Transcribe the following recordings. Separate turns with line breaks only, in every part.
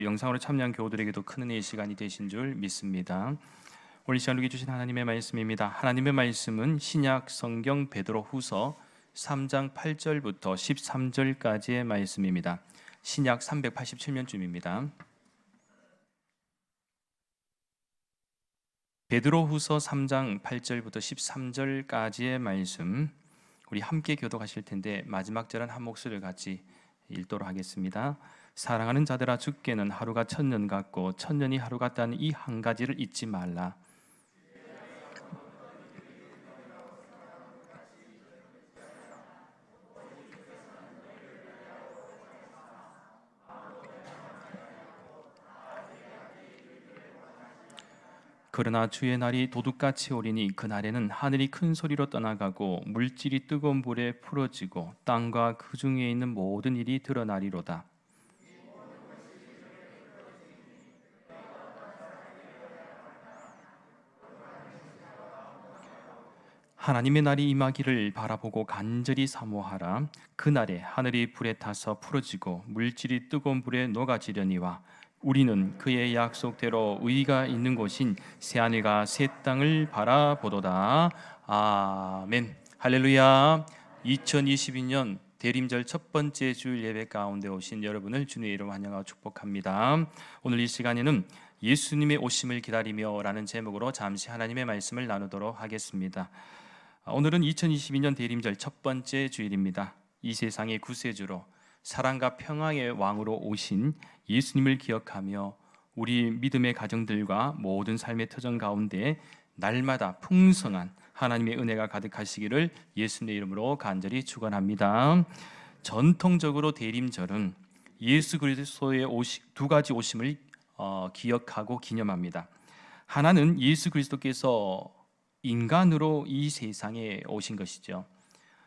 영상으로 참여한 교우들에게도 큰 은혜의 시간이 되신 줄 믿습니다. 오늘 시간 우리에게 주신 하나님의 말씀입니다. 하나님의 말씀은 신약 성경 베드로후서 3장 8절부터 13절까지의 말씀입니다. 신약 387면쯤입니다. 베드로후서 3장 8절부터 13절까지의 말씀, 우리 함께 교독하실 텐데 마지막 절은 한 목소리를 같이 읽도록 하겠습니다. 사랑하는 자들아, 주께는 하루가 천년 같고 천년이 하루 같다는 이 한 가지를 잊지 말라. 그러나 주의 날이 도둑같이 오리니 그날에는 하늘이 큰 소리로 떠나가고 물질이 뜨거운 불에 풀어지고 땅과 그 중에 있는 모든 일이 드러나리로다. 하나님의 날이 임하기를 바라보고 간절히 사모하라. 그날에 하늘이 불에 타서 풀어지고 물질이 뜨거운 불에 녹아지려니와 우리는 그의 약속대로 의가 있는 곳인 새하늘과 새 땅을 바라보도다. 아멘. 할렐루야. 2022년 대림절 첫 번째 주일 예배 가운데 오신 여러분을 주님의 이름으로 환영하고 축복합니다. 오늘 이 시간에는 예수님의 오심을 기다리며 라는 제목으로 잠시 하나님의 말씀을 나누도록 하겠습니다. 오늘은 2022년 대림절 첫 번째 주일입니다. 이 세상의 구세주로 사랑과 평화의 왕으로 오신 예수님을 기억하며 우리 믿음의 가정들과 모든 삶의 터전 가운데 날마다 풍성한 하나님의 은혜가 가득하시기를 예수님의 이름으로 간절히 축원합니다. 전통적으로 대림절은 예수 그리스도의 두 가지 오심을 기억하고 기념합니다. 하나는 예수 그리스도께서 인간으로 이 세상에 오신 것이죠.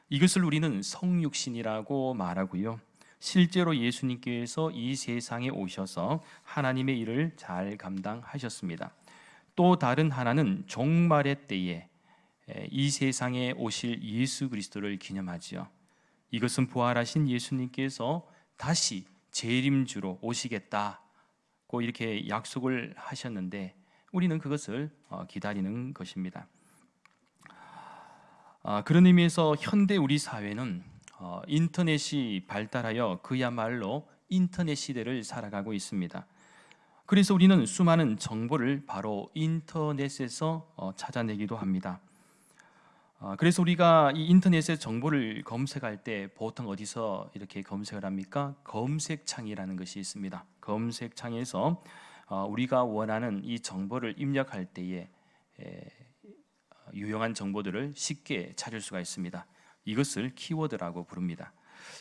이것을 우리는 성육신이라고 말하고요. 실제로 예수님께서 이 세상에 오셔서 하나님의 일을 잘 감당하셨습니다. 또 다른 하나는 종말의 때에 이 세상에 오실 예수 그리스도를 기념하지요. 이것은 부활하신 예수님께서 다시 재림주로 오시겠다고 이렇게 약속을 하셨는데 우리는 그것을 기다리는 것입니다. 그런 의미에서 현대 우리 사회는 인터넷이 발달하여 그야말로 인터넷 시대를 살아가고 있습니다. 그래서 우리는 수많은 정보를 바로 인터넷에서 찾아내기도 합니다. 그래서 우리가 이 인터넷의 정보를 검색할 때 보통 어디서 이렇게 검색을 합니까? 검색창이라는 것이 있습니다. 검색창에서 우리가 원하는 이 정보를 입력할 때에 유용한 정보들을 쉽게 찾을 수가 있습니다. 이것을 키워드라고 부릅니다.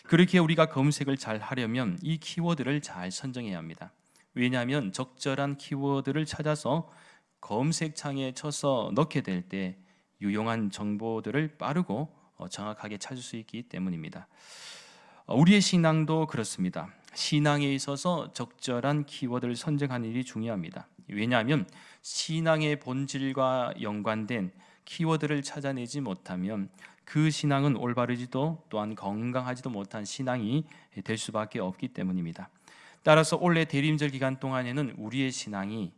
그렇게 우리가 검색을 잘 하려면 이 키워드를 잘 선정해야 합니다. 왜냐하면 적절한 키워드를 찾아서 검색창에 쳐서 넣게 될 때 유용한 정보들을 빠르고 정확하게 찾을 수 있기 때문입니다. 우리의 신앙도 그렇습니다. 신앙에 있어서 적절한 키워드를 선정하는 일이 중요합니다. 왜냐하면 신앙의 본질과 연관된 키워드를 찾아내지 못하면 그 신앙은 올바르지도 또한 건강하지도 못한 신앙이 될 수밖에 없기 때문입니다. 따라서 올해 대림절 기간 동안에는 우리의 신앙이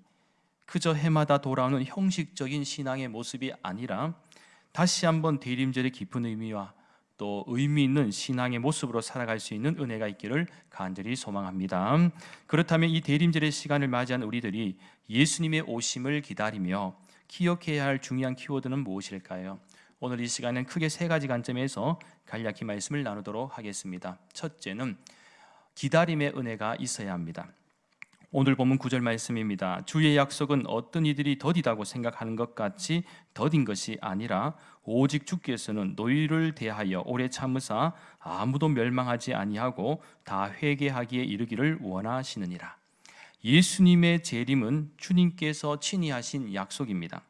그저 해마다 돌아오는 형식적인 신앙의 모습이 아니라 다시 한번 대림절의 깊은 의미와 또 의미 있는 신앙의 모습으로 살아갈 수 있는 은혜가 있기를 간절히 소망합니다. 그렇다면 이 대림절의 시간을 맞이한 우리들이 예수님의 오심을 기다리며 기억해야 할 중요한 키워드는 무엇일까요? 오늘 이 시간은 크게 세 가지 관점에서 간략히 말씀을 나누도록 하겠습니다. 첫째는 기다림의 은혜가 있어야 합니다. 오늘 본문 9절 말씀입니다. 주의 약속은 어떤 이들이 더디다고 생각하는 것 같이 더딘 것이 아니라 오직 주께서는 너희를 대하여 오래 참으사 아무도 멸망하지 아니하고 다 회개하기에 이르기를 원하시느니라. 예수님의 재림은 주님께서 친히 하신 약속입니다.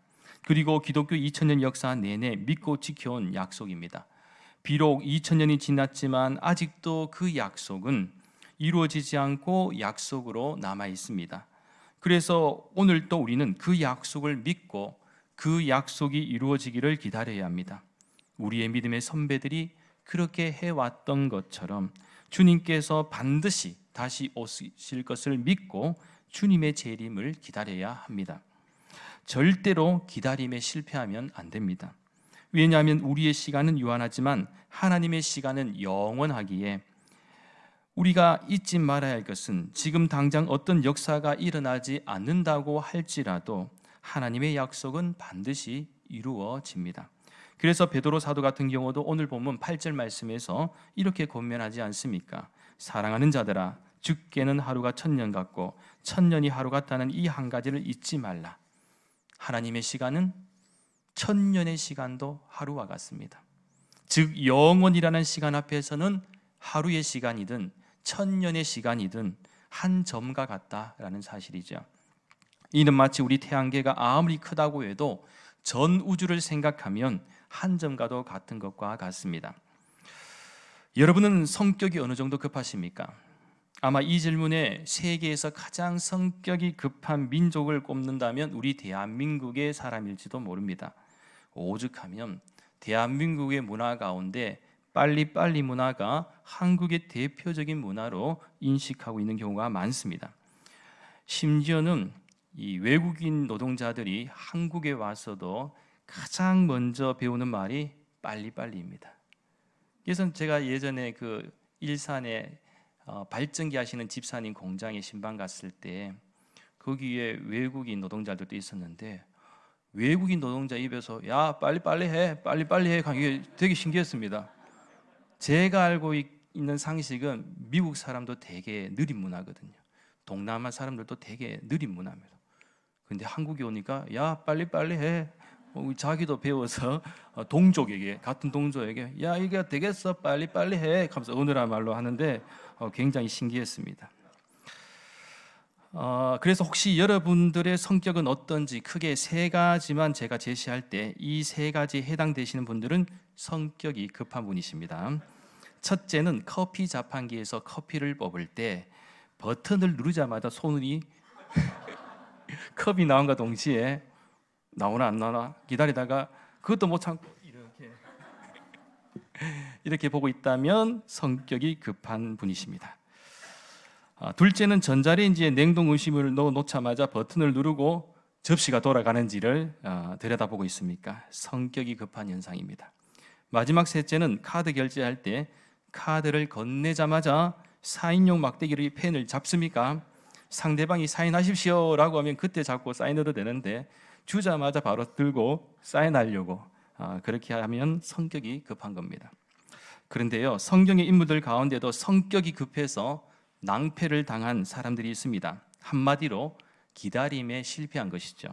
그리고 기독교 2000년 역사 내내 믿고 지켜온 약속입니다. 비록 2000년이 지났지만 아직도 그 약속은 이루어지지 않고 약속으로 남아 있습니다. 그래서 오늘 또 우리는 그 약속을 믿고 그 약속이 이루어지기를 기다려야 합니다. 우리의 믿음의 선배들이 그렇게 해왔던 것처럼 주님께서 반드시 다시 오실 것을 믿고 주님의 재림을 기다려야 합니다. 절대로 기다림에 실패하면 안 됩니다. 왜냐하면 우리의 시간은 유한하지만 하나님의 시간은 영원하기에 우리가 잊지 말아야 할 것은 지금 당장 어떤 역사가 일어나지 않는다고 할지라도 하나님의 약속은 반드시 이루어집니다. 그래서 베드로 사도 같은 경우도 오늘 본문 8절 말씀에서 이렇게 권면하지 않습니까? 사랑하는 자들아, 죽게는 하루가 1000년 같고 1000년이 하루 같다는 이 한 가지를 잊지 말라. 하나님의 시간은 1000년의 시간도 하루와 같습니다. 즉 영원이라는 시간 앞에서는 하루의 시간이든 1000년의 시간이든 한 점과 같다라는 사실이죠. 이는 마치 우리 태양계가 아무리 크다고 해도 전 우주를 생각하면 한 점과도 같은 것과 같습니다. 여러분은 성격이 어느 정도 급하십니까? 아마 이 질문에 세계에서 가장 성격이 급한 민족을 꼽는다면 우리 대한민국의 사람일지도 모릅니다. 오죽하면 대한민국의 문화 가운데 빨리빨리 문화가 한국의 대표적인 문화로 인식하고 있는 경우가 많습니다. 심지어는 이 외국인 노동자들이 한국에 와서도 가장 먼저 배우는 말이 빨리빨리입니다. 그래서 제가 예전에 그 일산에 발전기 하시는 집사님 공장에 신방 갔을 때 거기에 외국인 노동자들도 있었는데 외국인 노동자 입에서 야 빨리빨리 해 빨리빨리 해 이게 되게 신기했습니다. 제가 알고 있는 상식은 미국 사람도 되게 느린 문화거든요. 동남아 사람들도 되게 느린 문화입니다. 근데 한국에 오니까 야 빨리빨리 해. 자기도 배워서 동족에게 같은 동족에게 야 이게 되겠어 빨리빨리 해 하면서 어느라 말로 하는데 굉장히 신기했습니다. 그래서 혹시 여러분들의 성격은 어떤지 크게 세 가지만 제가 제시할 때 이 세 가지에 해당되시는 분들은 성격이 급한 분이십니다. 첫째는 커피 자판기에서 커피를 뽑을 때 버튼을 누르자마자 손이 컵이 나온과 동시에 나오나 안 나오나 기다리다가 그것도 못 참고 이렇게 보고 있다면 성격이 급한 분이십니다. 둘째는 전자레인지에 냉동 음식을 넣어 놓자마자 버튼을 누르고 접시가 돌아가는지를 들여다보고 있습니까? 성격이 급한 현상입니다. 마지막 셋째는 카드 결제할 때 카드를 건네자마자 사인용 막대기를 펜을 잡습니까? 상대방이 사인하십시오 라고 하면 그때 잡고 사인해도 되는데 주자마자 바로 들고 사인하려고 그렇게 하면 성격이 급한 겁니다. 그런데요, 성경의 인물들 가운데도 성격이 급해서 낭패를 당한 사람들이 있습니다. 한마디로 기다림에 실패한 것이죠.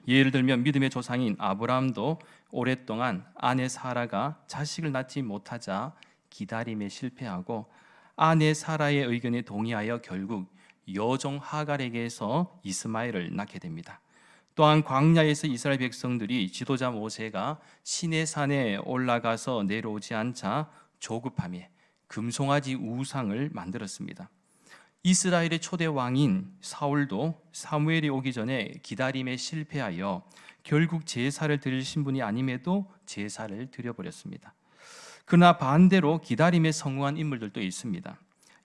예를 들면 믿음의 조상인 아브라함도 오랫동안 아내 사라가 자식을 낳지 못하자 기다림에 실패하고 아내 사라의 의견에 동의하여 결국 여종 하갈에게서 이스마엘을 낳게 됩니다. 또한 광야에서 이스라엘 백성들이 지도자 모세가 시내산에 올라가서 내려오지 않자 조급함에 금송아지 우상을 만들었습니다. 이스라엘의 초대 왕인 사울도 사무엘이 오기 전에 기다림에 실패하여 결국 제사를 드릴 신분이 아님에도 제사를 드려버렸습니다. 그러나 반대로 기다림에 성공한 인물들도 있습니다.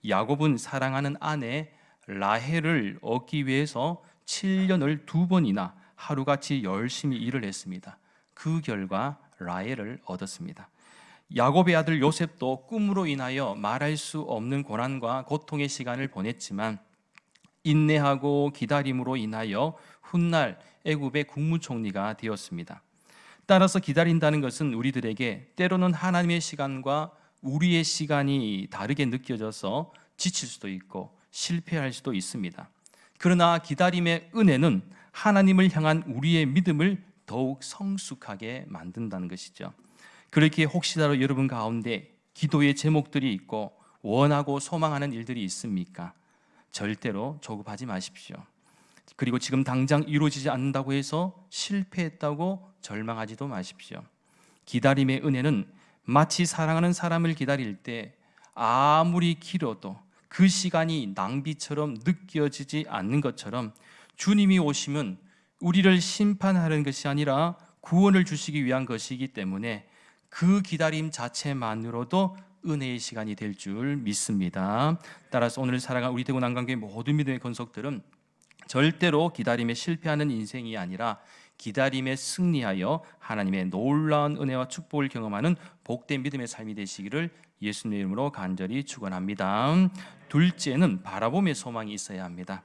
야곱은 사랑하는 아내 라헬을 얻기 위해서 7년을 2번이나 하루같이 열심히 일을 했습니다. 그 결과 라헬을 얻었습니다. 야곱의 아들 요셉도 꿈으로 인하여 말할 수 없는 고난과 고통의 시간을 보냈지만 인내하고 기다림으로 인하여 훗날 애굽의 국무총리가 되었습니다. 따라서 기다린다는 것은 우리들에게 때로는 하나님의 시간과 우리의 시간이 다르게 느껴져서 지칠 수도 있고 실패할 수도 있습니다. 그러나 기다림의 은혜는 하나님을 향한 우리의 믿음을 더욱 성숙하게 만든다는 것이죠. 그렇게 혹시라도 여러분 가운데 기도의 제목들이 있고 원하고 소망하는 일들이 있습니까? 절대로 조급하지 마십시오. 그리고 지금 당장 이루어지지 않는다고 해서 실패했다고 절망하지도 마십시오. 기다림의 은혜는 마치 사랑하는 사람을 기다릴 때 아무리 길어도 그 시간이 낭비처럼 느껴지지 않는 것처럼 주님이 오심은 우리를 심판하는 것이 아니라 구원을 주시기 위한 것이기 때문에 그 기다림 자체만으로도 은혜의 시간이 될 줄 믿습니다. 따라서 오늘 살아간 우리 대구 난강교회 모든 믿음의 권속들은 절대로 기다림에 실패하는 인생이 아니라 기다림에 승리하여 하나님의 놀라운 은혜와 축복을 경험하는 복된 믿음의 삶이 되시기를 예수님의 이름으로 간절히 축원합니다. 둘째는 바라봄의 소망이 있어야 합니다.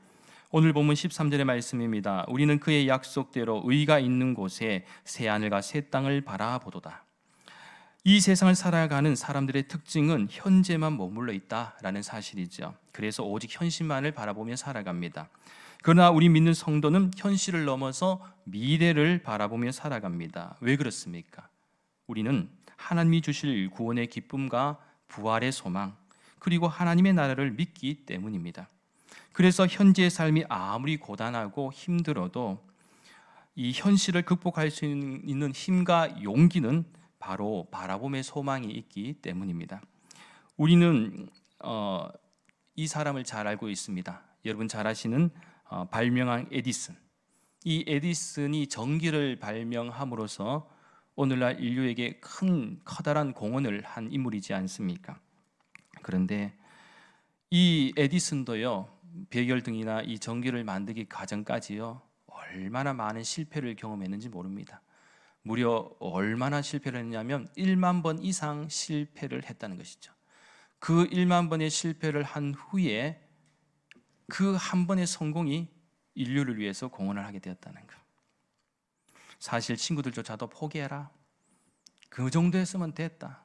오늘 본문 13절의 말씀입니다. 우리는 그의 약속대로 의가 있는 곳에 새하늘과 새 땅을 바라보도다. 이 세상을 살아가는 사람들의 특징은 현재만 머물러 있다라는 사실이죠. 그래서 오직 현실만을 바라보며 살아갑니다. 그러나 우리 믿는 성도는 현실을 넘어서 미래를 바라보며 살아갑니다. 왜 그렇습니까? 우리는 하나님이 주실 구원의 기쁨과 부활의 소망, 그리고 하나님의 나라를 믿기 때문입니다. 그래서 현재의 삶이 아무리 고단하고 힘들어도 이 현실을 극복할 수 있는 힘과 용기는 바로 바라봄의 소망이 있기 때문입니다. 우리는 이 사람을 잘 알고 있습니다. 여러분 잘 아시는 발명왕 에디슨. 이 에디슨이 전기를 발명함으로써 오늘날 인류에게 커다란 공헌을 한 인물이지 않습니까? 그런데 이 에디슨도요, 백열등이나 이 전기를 만들기 과정까지요, 얼마나 많은 실패를 경험했는지 모릅니다. 무려 얼마나 실패를 했냐면 1만 번 이상 실패를 했다는 것이죠. 그 1만 번의 실패를 한 후에 그 한 번의 성공이 인류를 위해서 공헌을 하게 되었다는 것. 사실 친구들조차도 포기해라, 그 정도 했으면 됐다,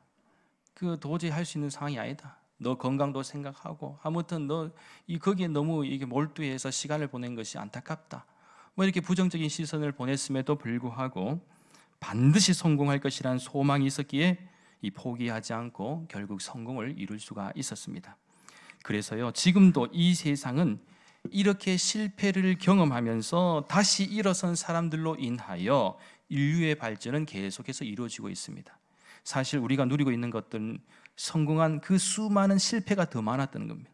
그 도저히 할 수 있는 상황이 아니다, 너 건강도 생각하고 아무튼 너 거기에 너무 이게 몰두해서 시간을 보낸 것이 안타깝다, 뭐 이렇게 부정적인 시선을 보냈음에도 불구하고 반드시 성공할 것이라는 소망이 있었기에 이 포기하지 않고 결국 성공을 이룰 수가 있었습니다. 그래서요, 지금도 이 세상은 이렇게 실패를 경험하면서 다시 일어선 사람들로 인하여 인류의 발전은 계속해서 이루어지고 있습니다. 사실 우리가 누리고 있는 것들은 성공한 그 수많은 실패가 더 많았다는 겁니다.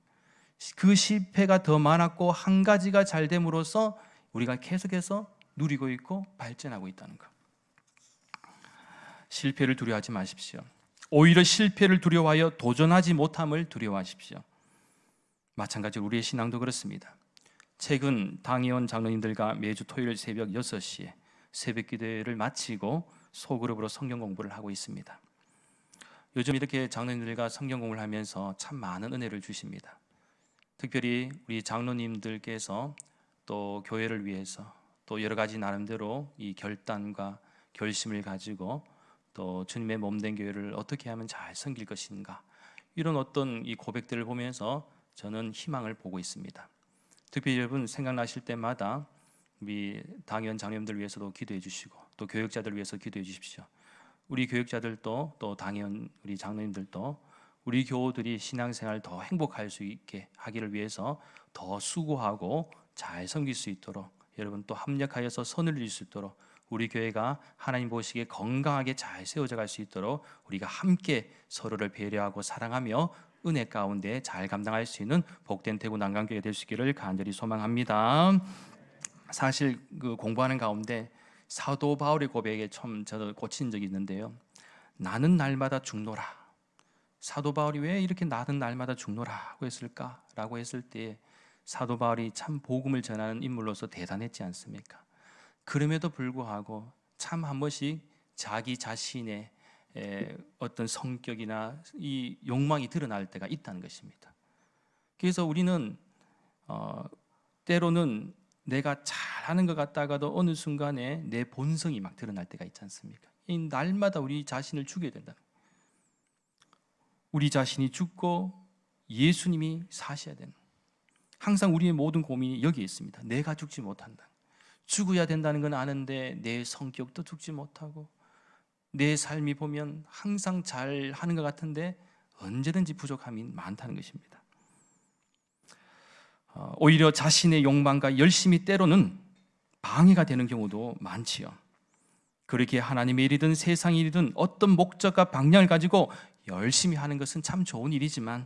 그 실패가 더 많았고 한 가지가 잘 됨으로써 우리가 계속해서 누리고 있고 발전하고 있다는 것. 실패를 두려워하지 마십시오. 오히려 실패를 두려워하여 도전하지 못함을 두려워하십시오. 마찬가지로 우리의 신앙도 그렇습니다. 최근 당의원 장로님들과 매주 토요일 새벽 6시에 새벽 기도회를 마치고 소그룹으로 성경 공부를 하고 있습니다. 요즘 이렇게 장로님들과 성경 공부를 하면서 참 많은 은혜를 주십니다. 특별히 우리 장로님들께서 또 교회를 위해서 또 여러 가지 나름대로 이 결단과 결심을 가지고 또 주님의 몸된 교회를 어떻게 하면 잘 섬길 것인가, 이런 어떤 이 고백들을 보면서 저는 희망을 보고 있습니다. 특별히 여러분 생각나실 때마다 우리 당의원 장로님들 위해서도 기도해 주시고 또 교역자들 위해서 기도해 주십시오. 우리 교역자들도 또 당의원 우리 장로님들도 우리 교우들이 신앙생활 더 행복할 수 있게 하기를 위해서 더 수고하고 잘 섬길 수 있도록 여러분 또 합력하여서 선을 이룰 수 있도록 우리 교회가 하나님 보시기에 건강하게 잘 세워져 갈 수 있도록 우리가 함께 서로를 배려하고 사랑하며 은혜 가운데 잘 감당할 수 있는 복된 대구 난강교회 될 수 있기를 간절히 소망합니다. 사실 그 공부하는 가운데 사도 바울의 고백에 좀 저도 꽂힌 적이 있는데요. 나는 날마다 죽노라. 사도 바울이 왜 이렇게 나는 날마다 죽노라고 했을까라고 했을 때 사도 바울이 참 복음을 전하는 인물로서 대단했지 않습니까? 그럼에도 불구하고 참 한 번씩 자기 자신의 어떤 성격이나 이 욕망이 드러날 때가 있다는 것입니다. 그래서 우리는 때로는 내가 잘하는 것 같다가도 어느 순간에 내 본성이 막 드러날 때가 있지 않습니까? 이 날마다 우리 자신을 죽여야 된다. 우리 자신이 죽고 예수님이 사셔야 되는, 항상 우리의 모든 고민이 여기에 있습니다. 내가 죽지 못한다. 죽어야 된다는 건 아는데 내 성격도 죽지 못하고 내 삶이 보면 항상 잘하는 것 같은데 언제든지 부족함이 많다는 것입니다. 오히려 자신의 욕망과 열심이 때로는 방해가 되는 경우도 많지요. 그렇게 하나님의 일이든 세상의 일이든 어떤 목적과 방향을 가지고 열심히 하는 것은 참 좋은 일이지만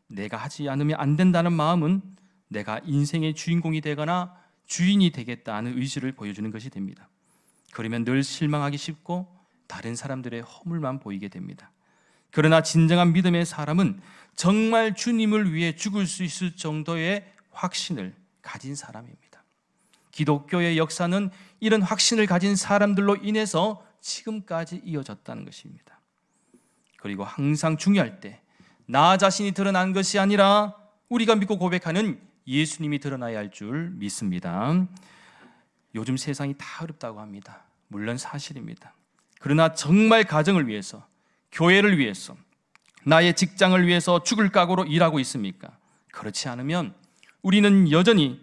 내가 하지 않으면 안 된다는 마음은 내가 인생의 주인공이 되거나 주인이 되겠다는 의지를 보여주는 것이 됩니다. 그러면 늘 실망하기 쉽고 다른 사람들의 허물만 보이게 됩니다. 그러나 진정한 믿음의 사람은 정말 주님을 위해 죽을 수 있을 정도의 확신을 가진 사람입니다. 기독교의 역사는 이런 확신을 가진 사람들로 인해서 지금까지 이어졌다는 것입니다. 그리고 항상 중요할 때 나 자신이 드러난 것이 아니라 우리가 믿고 고백하는 예수님이 드러나야 할 줄 믿습니다. 요즘 세상이 다 어렵다고 합니다. 물론 사실입니다. 그러나 정말 가정을 위해서, 교회를 위해서, 나의 직장을 위해서 죽을 각오로 일하고 있습니까? 그렇지 않으면 우리는 여전히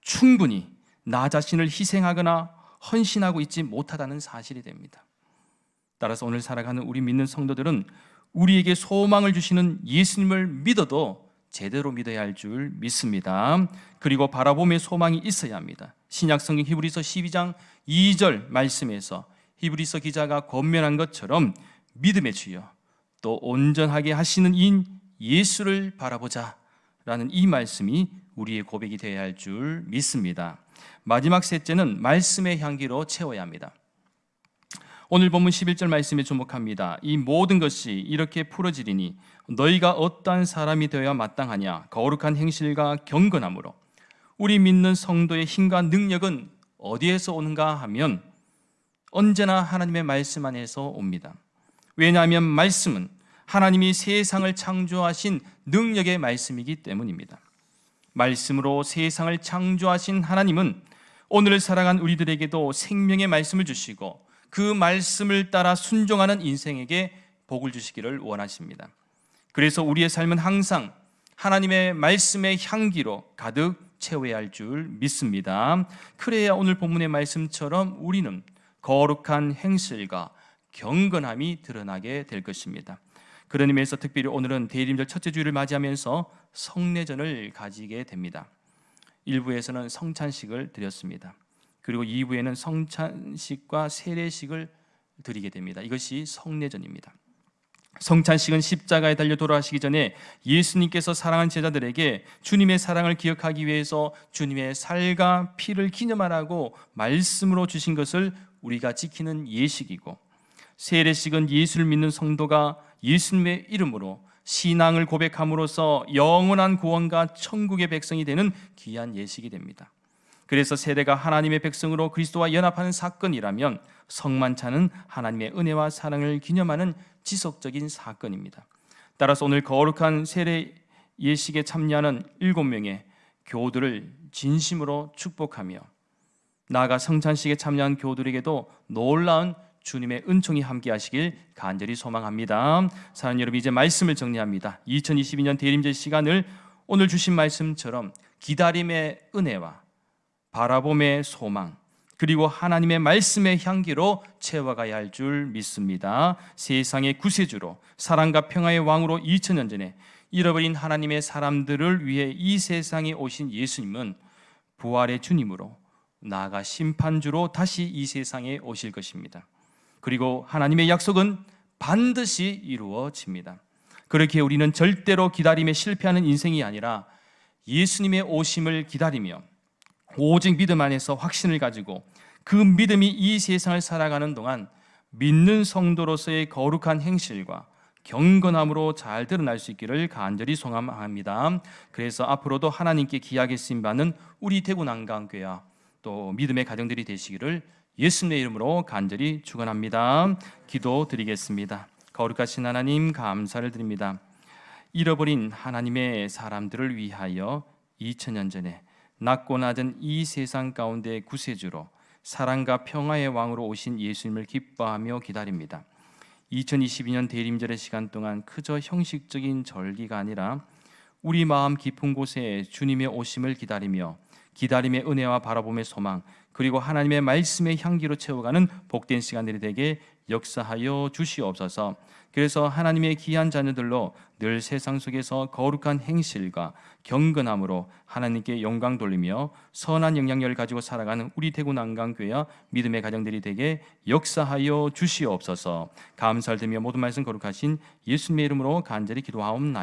충분히 나 자신을 희생하거나 헌신하고 있지 못하다는 사실이 됩니다. 따라서 오늘 살아가는 우리 믿는 성도들은 우리에게 소망을 주시는 예수님을 믿어도 제대로 믿어야 할 줄 믿습니다. 그리고 바라봄의 소망이 있어야 합니다. 신약성경 히브리서 12장 2절 말씀에서 히브리서 기자가 권면한 것처럼 믿음의 주여 또 온전하게 하시는 이인 예수를 바라보자 라는 이 말씀이 우리의 고백이 되어야 할 줄 믿습니다. 마지막 셋째는 말씀의 향기로 채워야 합니다. 오늘 본문 11절 말씀에 주목합니다. 이 모든 것이 이렇게 풀어지리니 너희가 어떠한 사람이 되어야 마땅하냐? 거룩한 행실과 경건함으로. 우리 믿는 성도의 힘과 능력은 어디에서 오는가 하면 언제나 하나님의 말씀 안에서 옵니다. 왜냐하면 말씀은 하나님이 세상을 창조하신 능력의 말씀이기 때문입니다. 말씀으로 세상을 창조하신 하나님은 오늘 살아간 우리들에게도 생명의 말씀을 주시고 그 말씀을 따라 순종하는 인생에게 복을 주시기를 원하십니다. 그래서 우리의 삶은 항상 하나님의 말씀의 향기로 가득 채워야 할 줄 믿습니다. 그래야 오늘 본문의 말씀처럼 우리는 거룩한 행실과 경건함이 드러나게 될 것입니다. 그런 의미에서 특별히 오늘은 대림절 첫째 주일을 맞이하면서 성례전을 가지게 됩니다. 1부에서는 성찬식을 드렸습니다. 그리고 2부에는 성찬식과 세례식을 드리게 됩니다. 이것이 성례전입니다. 성찬식은 십자가에 달려 돌아가시기 전에 예수님께서 사랑한 제자들에게 주님의 사랑을 기억하기 위해서 주님의 살과 피를 기념하라고 말씀으로 주신 것을 우리가 지키는 예식이고, 세례식은 예수를 믿는 성도가 예수님의 이름으로 신앙을 고백함으로써 영원한 구원과 천국의 백성이 되는 귀한 예식이 됩니다. 그래서 세례가 하나님의 백성으로 그리스도와 연합하는 사건이라면 성만찬은 하나님의 은혜와 사랑을 기념하는 지속적인 사건입니다. 따라서 오늘 거룩한 세례 예식에 참여하는 7명의 교우들을 진심으로 축복하며 나아가 성찬식에 참여한 교우들에게도 놀라운 주님의 은총이 함께 하시길 간절히 소망합니다. 사랑하는 여러분, 이제 말씀을 정리합니다. 2022년 대림절 시간을 오늘 주신 말씀처럼 기다림의 은혜와 바라봄의 소망, 그리고 하나님의 말씀의 향기로 채워가야 할 줄 믿습니다. 세상의 구세주로 사랑과 평화의 왕으로 2000년 전에 잃어버린 하나님의 사람들을 위해 이 세상에 오신 예수님은 부활의 주님으로 나아가 심판주로 다시 이 세상에 오실 것입니다. 그리고 하나님의 약속은 반드시 이루어집니다. 그렇게 우리는 절대로 기다림에 실패하는 인생이 아니라 예수님의 오심을 기다리며 오직 믿음 안에서 확신을 가지고 그 믿음이 이 세상을 살아가는 동안 믿는 성도로서의 거룩한 행실과 경건함으로 잘 드러날 수 있기를 간절히 소망합니다. 그래서 앞으로도 하나님께 귀하게 쓰임받는 우리 대구 난강교회와 또 믿음의 가정들이 되시기를 예수님의 이름으로 간절히 축원합니다. 기도드리겠습니다. 거룩하신 하나님, 감사를 드립니다. 잃어버린 하나님의 사람들을 위하여 2000년 전에 낮고 낮은 이 세상 가운데 구세주로 사랑과 평화의 왕으로 오신 예수님을 기뻐하며 기다립니다. 2022년 대림절의 시간 동안 그저 형식적인 절기가 아니라 우리 마음 깊은 곳에 주님의 오심을 기다리며 기다림의 은혜와 바라봄의 소망, 그리고 하나님의 말씀의 향기로 채워가는 복된 시간들이 되게 역사하여 주시옵소서. 그래서 하나님의 귀한 자녀들로 늘 세상 속에서 거룩한 행실과 경건함으로 하나님께 영광 돌리며 선한 영향력을 가지고 살아가는 우리 대구 난강교회와 믿음의 가정들이 되게 역사하여 주시옵소서. 감사를 드리며 모든 말씀 거룩하신 예수님의 이름으로 간절히 기도하옵나이다.